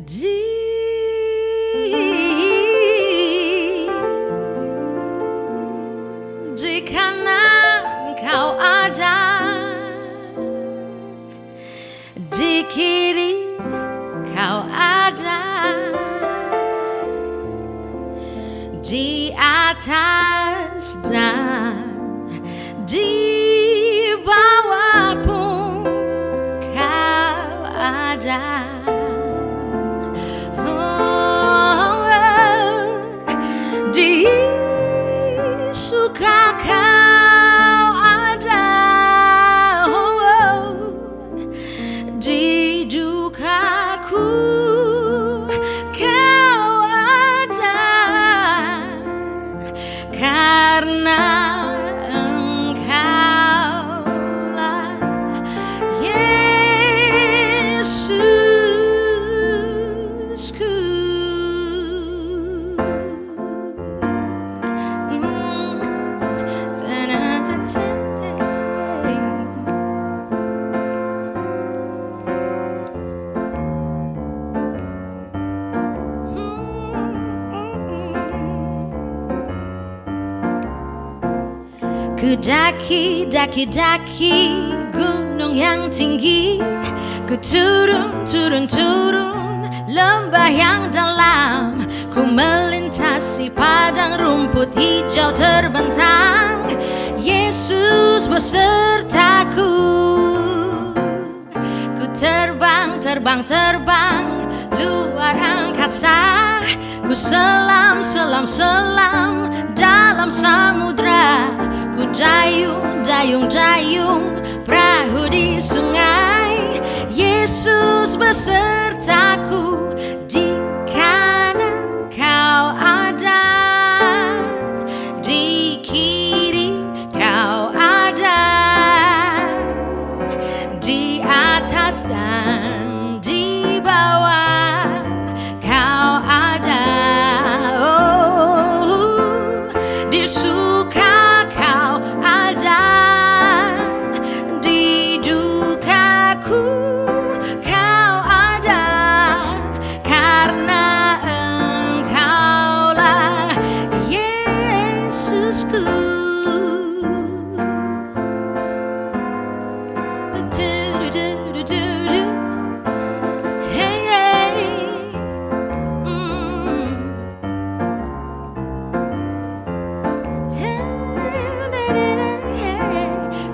Di kanan kau ada, di kiri kau ada, di atas dan di bawah pun kau ada. Di suka kau ada, di dukaku kau ada, karena Engkaulah Yesusku. Ku daki gunung yang tinggi, ku turun lembah yang dalam, ku melintasi padang rumput hijau terbentang. Yesus besertaku, ku terbang luar angkasa, ku selam dalam samudra, ku dayung perahu di sungai. Yesus besertaku, di kanan kau ada, di kiri kau ada, di atas dan di bawah kau ada. Oh, di suka kau ada, di dukaku kau ada, karena Engkaulah Yesusku. Hey, hey.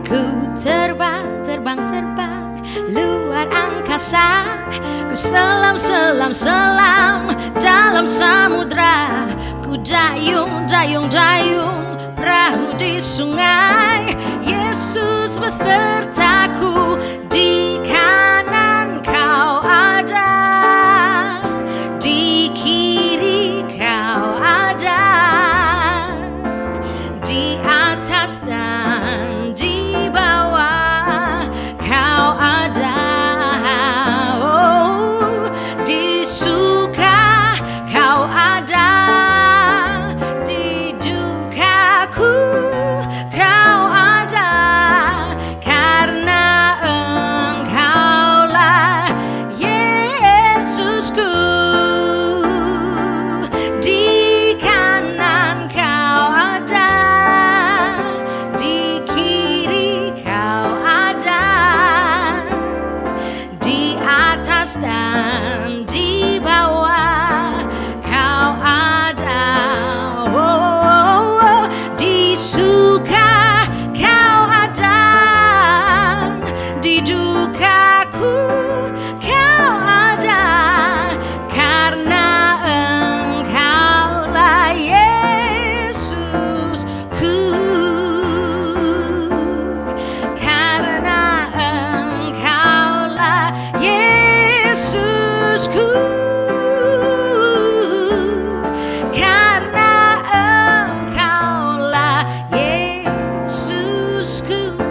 Ku terbang luar angkasa, ku selam dalam samudra, ku dayung perahu di sungai. Yesus besertaku, di kanan kau ada, di kiri kau ada, di atas dan di bawah kau ada. Oh, di suka kau ada, di dukaku kau ada, karena Engkaulah Yesusku. Di kanan kau ada, di kiri kau ada, di atas dan di bawah kau ada. Oh, di suka kau ada, di dukaku kau ada, karena Engkaulah Yesusku, karena Engkaulah Yesusku, karena Engkaulah Yesusku.